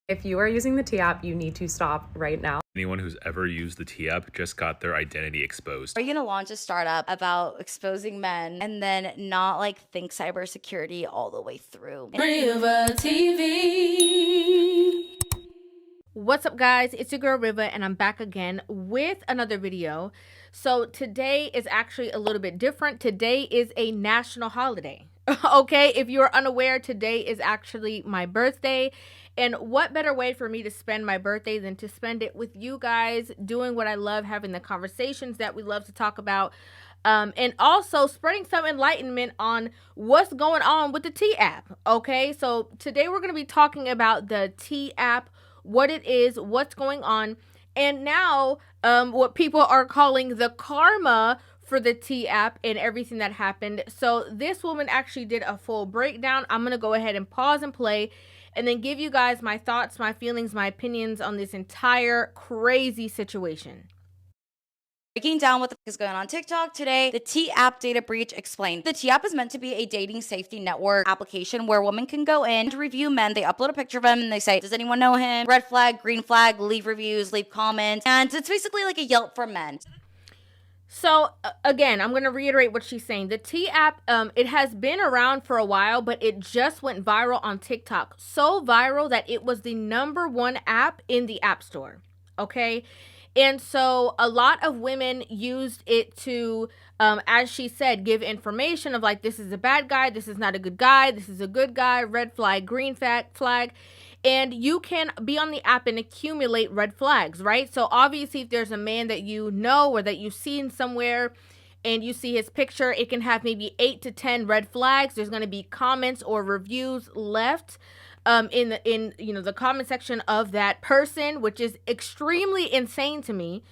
If you are using the T app, you need to stop right now. Anyone who's ever used the T app just got their identity exposed. Are you gonna launch a startup about exposing men and then not like think cybersecurity all the way through? Rivah TV. What's up, guys? It's your girl Rivah, and I'm back again with another video. So today is actually a little bit different. Today is a national holiday. Okay, if you're unaware, today is actually my birthday. And what better way for me to spend my birthday than to spend it with you guys, doing what I love, having the conversations that we love to talk about, and also spreading some enlightenment on what's going on with the T app. Okay, so today we're going to be talking about the T app, what it is, what's going on, and now what people are calling the karma for the T app and everything that happened. So this woman actually did a full breakdown. I'm going to go ahead and pause and play and then give you guys my thoughts, my feelings, my opinions on this entire crazy situation. Breaking down what the is going on TikTok today, the T app data breach explained. The T app is meant to be a dating safety network application where women can go in to review men. They upload a picture of him and they say, does anyone know him? Red flag, green flag, leave reviews, leave comments. And it's basically like a Yelp for men. So again, I'm going to reiterate what she's saying. The T app, it has been around for a while, but it just went viral on TikTok. So viral that it was the #1 app in the App Store. Okay. And so a lot of women used it to, as she said, give information of like, this is a bad guy. This is not a good guy. This is a good guy. Red flag, green flag. And you can be on the app and accumulate red flags, right? So obviously if there's a man that you know or that you've seen somewhere and you see his picture, it can have maybe 8 to 10 red flags. There's going to be comments or reviews left in the comment section of that person, which is extremely insane to me.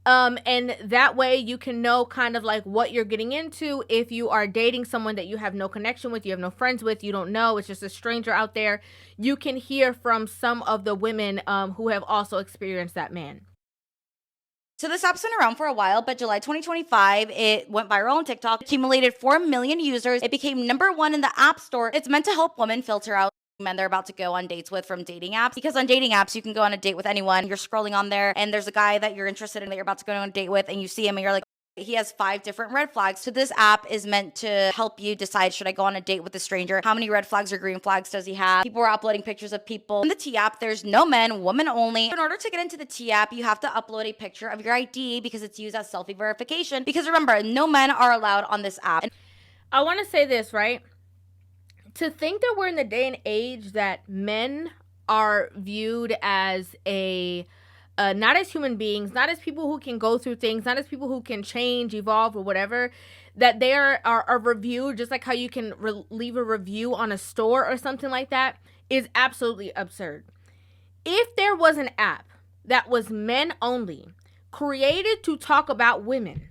And that way you can know kind of like what you're getting into. If you are dating someone that you have no connection with, you have no friends with, you don't know, it's just a stranger out there, you can hear from some of the women who have also experienced that man. So this app's been around for a while, but July 2025, it went viral on TikTok, accumulated 4 million users. It became #1 in the App Store. It's meant to help women filter out men they're about to go on dates with from dating apps, because on dating apps you can go on a date with anyone. You're scrolling on there and there's a guy that you're interested in that you're about to go on a date with, and you see him and you're like, he has 5 different red flags. So this app is meant to help you decide, should I go on a date with a stranger? How many red flags or green flags does he have? People are uploading pictures of people. In the T app, there's no men, women only. In order to get into the T app, you have to upload a picture of your ID because it's used as selfie verification. Because remember, no men are allowed on this app. And I want to say this, right? To think that we're in the day and age that men are viewed as not as human beings, not as people who can go through things, not as people who can change, evolve, or whatever, that they are reviewed just like how you can leave a review on a store or something like that, is absolutely absurd. If there was an app that was men only, created to talk about women,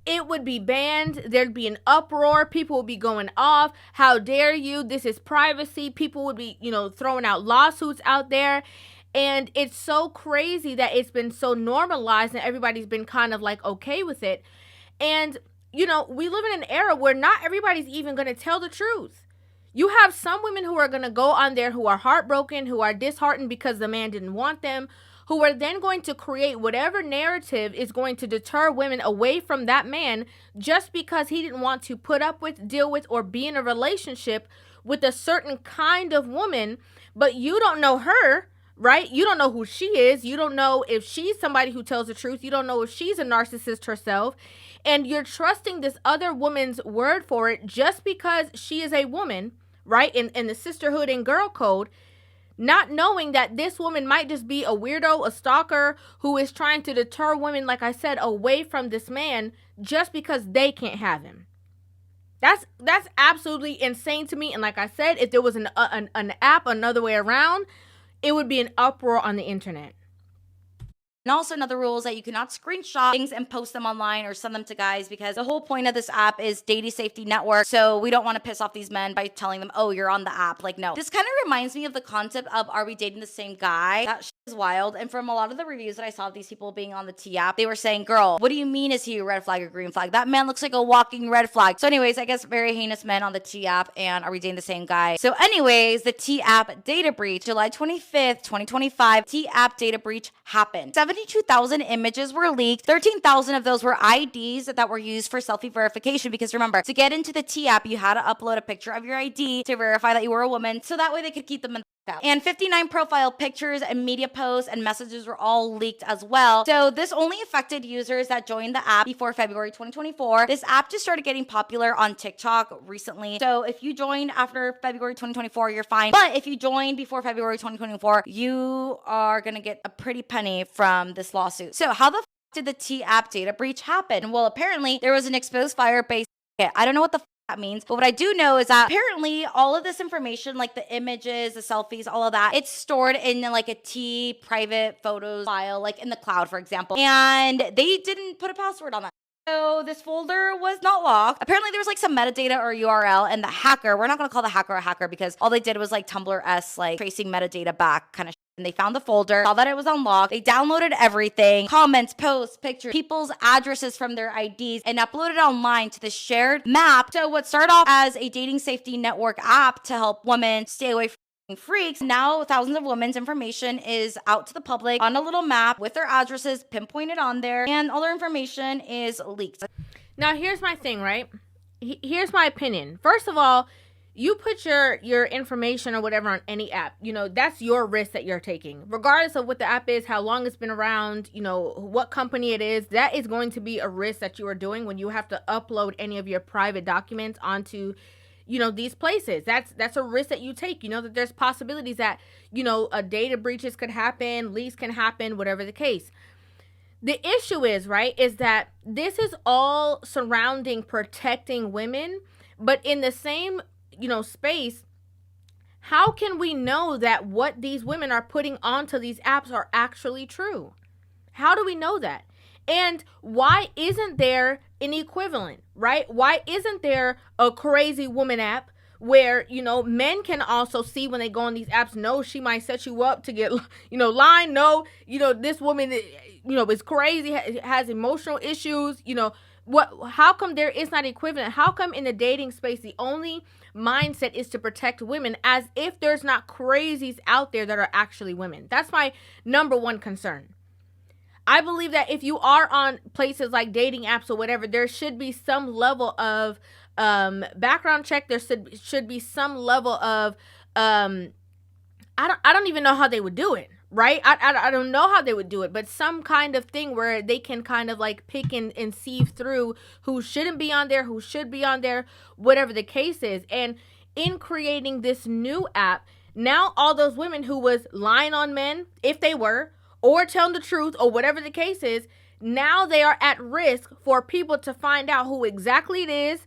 it would be banned. There'd be an uproar. People would be going off. How dare you? This is privacy. People would be, throwing out lawsuits out there. And it's so crazy that it's been so normalized and everybody's been kind of like okay with it. And, we live in an era where not everybody's even going to tell the truth. You have some women who are going to go on there who are heartbroken, who are disheartened because the man didn't want them, who are then going to create whatever narrative is going to deter women away from that man just because he didn't want to put up with, deal with, or be in a relationship with a certain kind of woman. But you don't know her, right? You don't know who she is. You don't know if she's somebody who tells the truth. You don't know if she's a narcissist herself. And you're trusting this other woman's word for it just because she is a woman, right? In the sisterhood and girl code, not knowing that this woman might just be a weirdo, a stalker, who is trying to deter women, like I said, away from this man just because they can't have him. That's absolutely insane to me. And like I said, if there was an app another way around, it would be an uproar on the internet. And also another rule is that you cannot screenshot things and post them online or send them to guys, because the whole point of this app is dating safety network. So we don't want to piss off these men by telling them, oh, you're on the app. Like, no. This kind of reminds me of the concept of, are we dating the same guy? That Is wild. And from a lot of the reviews that I saw of these people being on the T app, they were saying, girl, what do you mean is he a red flag or green flag? That man looks like a walking red flag. So anyways, I guess very heinous men on the T app. And are we dating the same guy? So anyways, the T app data breach, July 25th, 2025, T app data breach happened. 72,000 images were leaked. 13,000 of those were IDs that were used for selfie verification, because remember, to get into the T app, you had to upload a picture of your ID to verify that you were a woman, so that way they could keep them in. And 59 profile pictures and media posts and messages were all leaked as well. So this only affected users that joined the app before February 2024. This app just started getting popular on TikTok recently. So if you joined after February 2024, you're fine. But if you joined before February 2024, you are gonna get a pretty penny from this lawsuit. So how the did the T app data breach happen? Well, apparently there was an exposed Firebase. I don't know what the that means. But what I do know is that apparently all of this information, like the images, the selfies, all of that, it's stored in like a T private photos file, like in the cloud, for example. And they didn't put a password on that. So this folder was not locked. Apparently there was like some metadata or URL, and the hacker, we're not going to call the hacker a hacker because all they did was like Tumblr-esque, like tracing metadata back kind of shit. And they found the folder, saw that it was unlocked. They downloaded everything, comments, posts, pictures, people's addresses from their IDs, and uploaded online to the shared map. So what started off as a dating safety network app to help women stay away from freaks, now thousands of women's information is out to the public on a little map with their addresses pinpointed on there, and all their information is leaked. Now, here's my thing, right? Here's my opinion. First of all, you put your information or whatever on any app, you know, that's your risk that you're taking. Regardless of what the app is, how long it's been around, you know, what company it is, that is going to be a risk that you are doing when you have to upload any of your private documents onto, you know, these places. That's a risk that you take. You know that there's possibilities that, you know, data breaches could happen, leaks can happen, whatever the case. The issue is, right, is that this is all surrounding protecting women, but in the same, you know, space, how can we know that what these women are putting onto these apps are actually true? How do we know that? And why isn't there an equivalent, right? Why isn't there a crazy woman app where, you know, men can also see when they go on these apps, no, she might set you up to get, you know, lying. No, you know, this woman, you know, is crazy, has emotional issues, you know, how come there is not equivalent? How come in the dating space, the only mindset is to protect women, as if there's not crazies out there that are actually women? That's my number one concern. I believe that if you are on places like dating apps or whatever, there should be some level of background check. There should be some level of I don't even know how they would do it, right? I don't know how they would do it, but some kind of thing where they can kind of like pick and sieve through who shouldn't be on there, who should be on there, whatever the case is. And in creating this new app, now all those women who was lying on men, if they were, or telling the truth, or whatever the case is, now they are at risk for people to find out who exactly it is,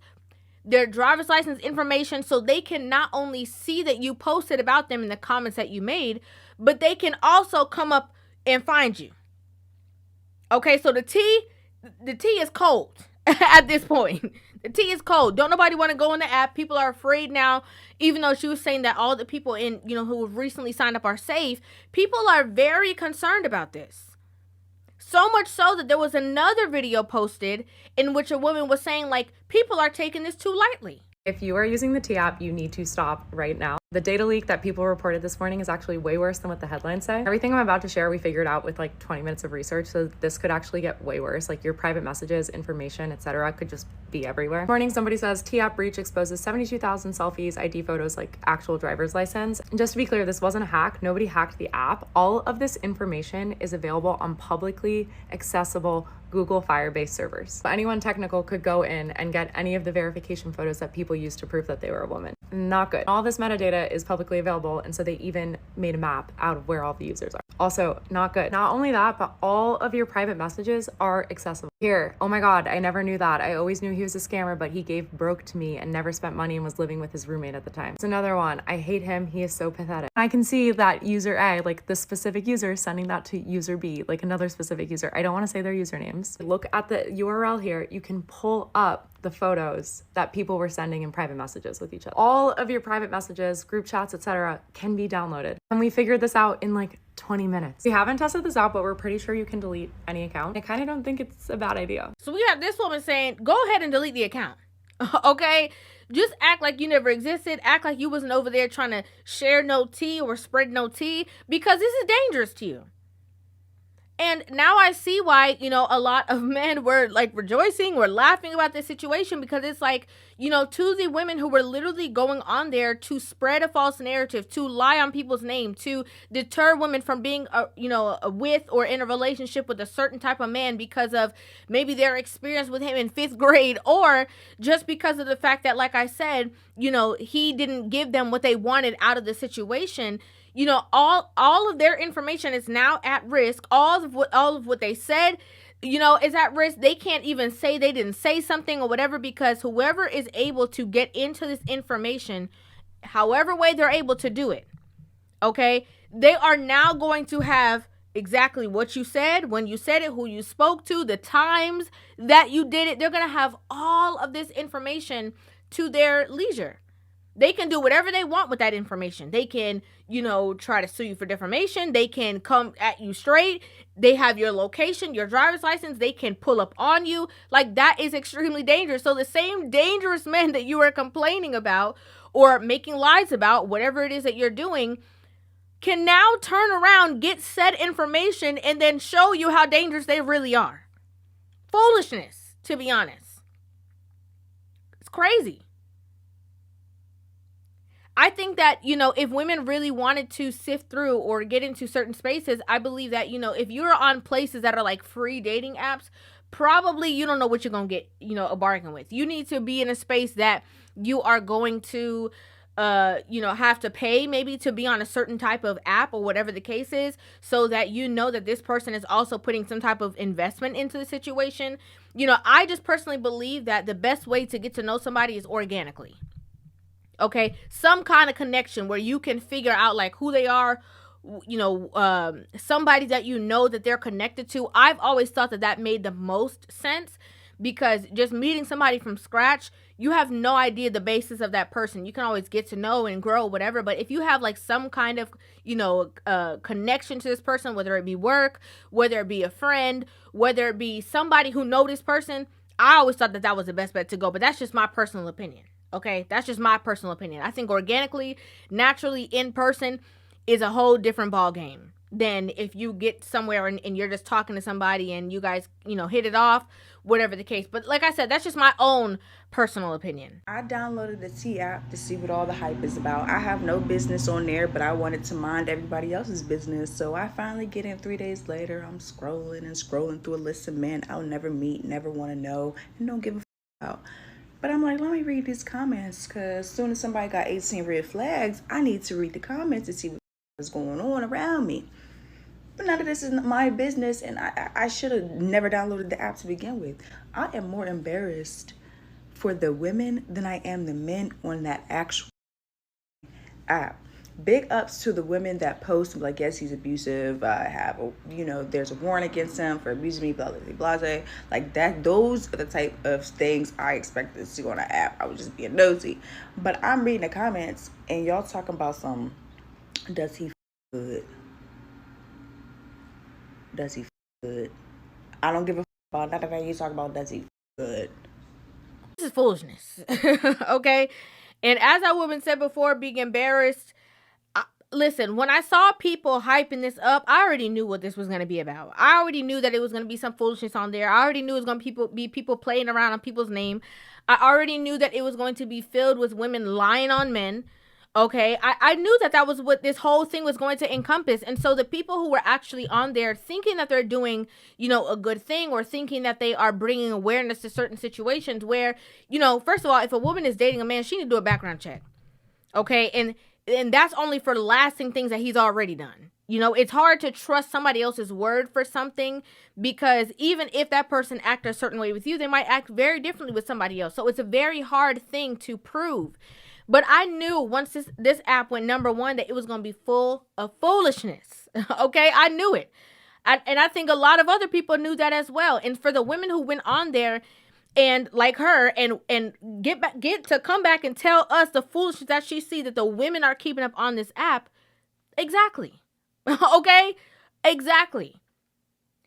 their driver's license information, so they can not only see that you posted about them in the comments that you made, but they can also come up and find you. Okay, so the tea is cold at this point. The tea is cold. Don't nobody want to go on the app. People are afraid now, even though she was saying that all the people in, you know, who have recently signed up are safe. People are very concerned about this. So much so that there was another video posted in which a woman was saying, like, people are taking this too lightly. If you are using the T app, you need to stop right now. The data leak that people reported this morning is actually way worse than what the headlines say. Everything I'm about to share, we figured out with like 20 minutes of research, so this could actually get way worse. Like your private messages, information, etc. could just be everywhere. This morning, somebody says T app breach exposes 72,000 selfies, ID photos, like actual driver's license. And just to be clear, this wasn't a hack. Nobody hacked the app. All of this information is available on publicly accessible Google Firebase servers. Anyone technical could go in and get any of the verification photos that people used to prove that they were a woman. Not good. All this metadata is publicly available, and so they even made a map out of where all the users are. Also, not good. Not only that, but all of your private messages are accessible. Here, oh my God, I never knew that. I always knew he was a scammer, but he gave broke to me and never spent money and was living with his roommate at the time. It's another one. I hate him. He is so pathetic. I can see that user A, like the specific user, sending that to user B, like another specific user. I don't want to say their usernames. Look at the URL here. You can pull up the photos that people were sending in private messages with each other. All of your private messages, group chats, etc. can be downloaded. And we figured this out in like 20 minutes. We haven't tested this out, but we're pretty sure you can delete any account. I kind of don't think it's a bad idea. So we have this woman saying, go ahead and delete the account. Okay? Just act like you never existed. Act like you wasn't over there trying to share no tea or spread no tea, because this is dangerous to you. And now I see why, a lot of men were like rejoicing, were laughing about this situation, because it's like, to the women who were literally going on there to spread a false narrative, to lie on people's name, to deter women from being, with or in a relationship with a certain type of man because of maybe their experience with him in 5th grade, or just because of the fact that, like I said, he didn't give them what they wanted out of the situation. All of their information is now at risk. All of what they said, is at risk. They can't even say they didn't say something or whatever, because whoever is able to get into this information, however way they're able to do it, okay, they are now going to have exactly what you said, when you said it, who you spoke to, the times that you did it. They're going to have all of this information to their leisure. They can do whatever they want with that information. They can, try to sue you for defamation. They can come at you straight. They have your location, your driver's license. They can pull up on you. Like, that is extremely dangerous. So the same dangerous men that you are complaining about or making lies about, whatever it is that you're doing, can now turn around, get said information, and then show you how dangerous they really are. Foolishness, to be honest. It's crazy. I think that, if women really wanted to sift through or get into certain spaces, I believe that, if you're on places that are like free dating apps, probably you don't know what you're going to get, a bargain with. You need to be in a space that you are going to, have to pay maybe to be on a certain type of app or whatever the case is, so that that this person is also putting some type of investment into the situation. I just personally believe that the best way to get to know somebody is organically. Okay, some kind of connection where you can figure out like who they are, somebody that that they're connected to. I've always thought that made the most sense, because just meeting somebody from scratch, you have no idea the basis of that person. You can always get to know and grow, whatever. But if you have like some kind of, connection to this person, whether it be work, whether it be a friend, whether it be somebody who know this person, I always thought that was the best bet to go. But that's just my personal opinion. Okay, that's just my personal opinion. I think organically, naturally, in person is a whole different ball game than if you get somewhere and you're just talking to somebody and you guys, hit it off, whatever the case. But like I said, that's just my own personal opinion. I downloaded the T app to see what all the hype is about. I have no business on there, but I wanted to mind everybody else's business. So I finally get in 3 days later. I'm scrolling through a list of men I'll never meet, never want to know, and don't give a about. But I'm like, let me read these comments, because as soon as somebody got 18 red flags, I need to read the comments to see what's going on around me. But none of this is my business, and I should have never downloaded the app to begin with. I am more embarrassed for the women than I am the men on that actual app. Big ups to the women that post like, yes, he's abusive. I have there's a warrant against him for abusing me, blah, blah, blah. Like that, those are the type of things I expected to see on an app. I was just being nosy. But I'm reading the comments and y'all talking about does he good? Does he good? I don't give a about none of that you talk about does he good. This is foolishness. Okay? And as that woman said before, being embarrassed, listen, when I saw people hyping this up, I already knew what this was going to be about. I already knew that it was going to be some foolishness on there. I already knew it was going to be people playing around on people's name. I already knew that it was going to be filled with women lying on men. Okay, I knew that was what this whole thing was going to encompass. And so the people who were actually on there thinking that they're doing, a good thing, or thinking that they are bringing awareness to certain situations where, first of all, if a woman is dating a man, she need to do a background check. Okay, and that's only for lasting things that he's already done. It's hard to trust somebody else's word for something, because even if that person acts a certain way with you, they might act very differently with somebody else. So it's a very hard thing to prove. But I knew once this app went number one that it was going to be full of foolishness. Okay, I knew it. And I think a lot of other people knew that as well. And for the women who went on there and like her and get to come back and tell us the foolishness that she see that the women are keeping up on this app. Exactly. Okay? Exactly.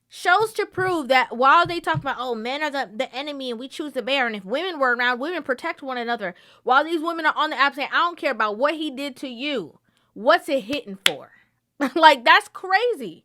Shows to prove that while they talk about, oh, men are the enemy and we choose the bear, and if women were around, women protect one another. While these women are on the app saying, I don't care about what he did to you. What's it hitting for? Like, that's crazy.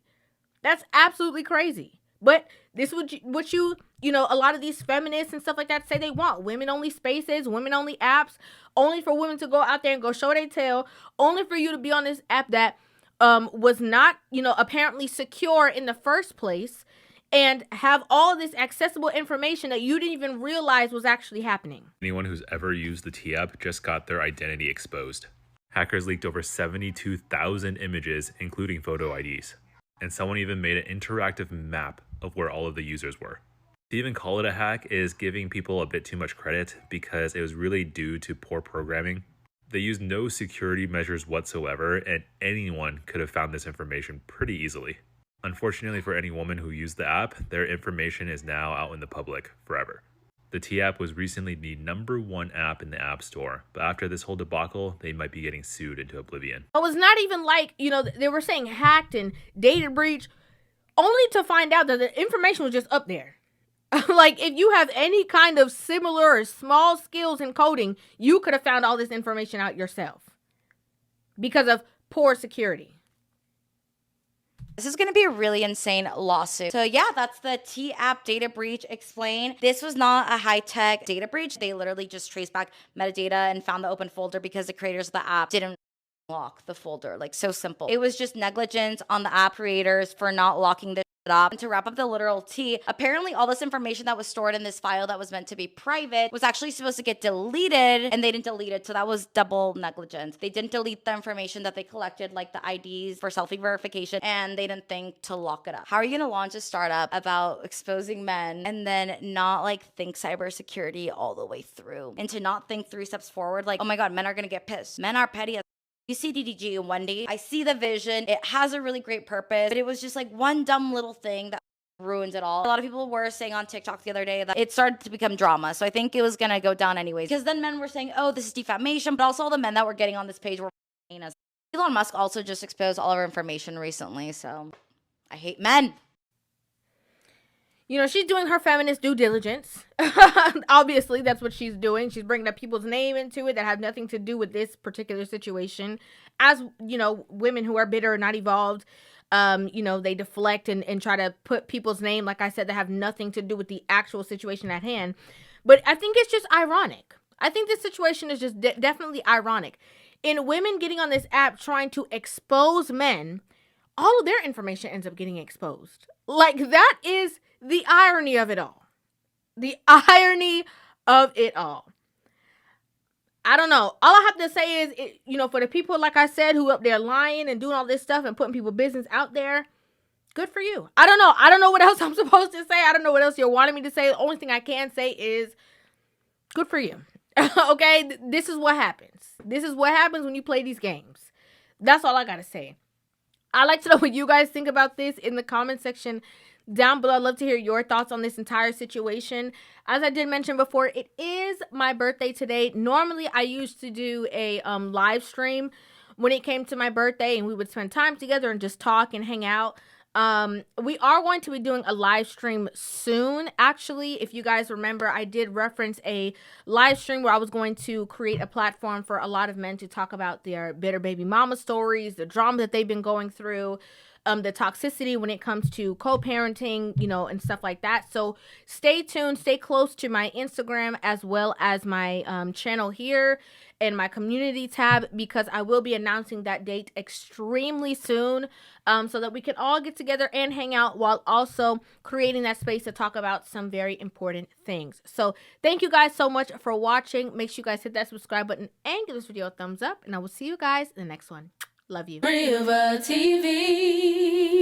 That's absolutely crazy. But this is what you a lot of these feminists and stuff like that say they want. Women only spaces, women only apps, only for women to go out there and go show their tail, only for you to be on this app that was not, apparently secure in the first place, and have all this accessible information that you didn't even realize was actually happening. Anyone who's ever used the T app just got their identity exposed. Hackers leaked over 72,000 images, including photo IDs. And someone even made an interactive map of where all of the users were. To even call it a hack is giving people a bit too much credit, because it was really due to poor programming. They used no security measures whatsoever, and anyone could have found this information pretty easily. Unfortunately for any woman who used the app, their information is now out in the public forever. The T app was recently the #1 app in the App Store, but after this whole debacle, they might be getting sued into oblivion. It was not even like, they were saying hacked and data breach, only to find out that the information was just up there. Like, if you have any kind of similar or small skills in coding, you could have found all this information out yourself because of poor security. This is going to be a really insane lawsuit. So yeah, that's the T app data breach explained. This was not a high-tech data breach. They literally just traced back metadata and found the open folder because the creators of the app didn't lock the folder. Like, so simple. It was just negligence on the app creators for not locking the up. And to wrap up the literal tea, apparently all this information that was stored in this file that was meant to be private was actually supposed to get deleted, and they didn't delete it. So that was double negligence. They didn't delete the information that they collected, like the IDs for selfie verification, and they didn't think to lock it up. How are you going to launch a startup about exposing men and then not think cybersecurity all the way through, and to not think 3 steps forward? Like, oh my God, men are going to get pissed. Men are petty as you see DDG and Wendy. I see the vision. It has a really great purpose, but it was just one dumb little thing that ruins it all. A lot of people were saying on TikTok the other day that it started to become drama. So I think it was going to go down anyways, because then men were saying, oh, this is defamation, but also all the men that were getting on this page were us. Elon Musk also just exposed all of our information recently. So I hate men. She's doing her feminist due diligence. Obviously, that's what she's doing. She's bringing up people's name into it that have nothing to do with this particular situation. As, women who are bitter or not evolved, they deflect and try to put people's name, like I said, that have nothing to do with the actual situation at hand. But I think it's just ironic. I think this situation is just definitely ironic. In women getting on this app trying to expose men, all of their information ends up getting exposed. That is the irony of it all. The irony of it all. I don't know. All I have to say is, for the people, like I said, who up there lying and doing all this stuff and putting people's business out there, good for you. I don't know. I don't know what else I'm supposed to say. I don't know what else you're wanting me to say. The only thing I can say is good for you. Okay? This is what happens. This is what happens when you play these games. That's all I got to say. I'd like to know what you guys think about this in the comment section down below. I'd love to hear your thoughts on this entire situation. As I did mention before, it is my birthday today. Normally, I used to do a live stream when it came to my birthday, and we would spend time together and just talk and hang out. We are going to be doing a live stream soon. Actually, if you guys remember, I did reference a live stream where I was going to create a platform for a lot of men to talk about their bitter baby mama stories, the drama that they've been going through, the toxicity when it comes to co-parenting, and stuff like that. So stay tuned, stay close to my Instagram as well as my channel here and my community tab, because I will be announcing that date extremely soon, so that we can all get together and hang out while also creating that space to talk about some very important things. So thank you guys so much for watching. Make sure you guys hit that subscribe button and give this video a thumbs up, and I will see you guys in the next one. Love you. Rivah TV.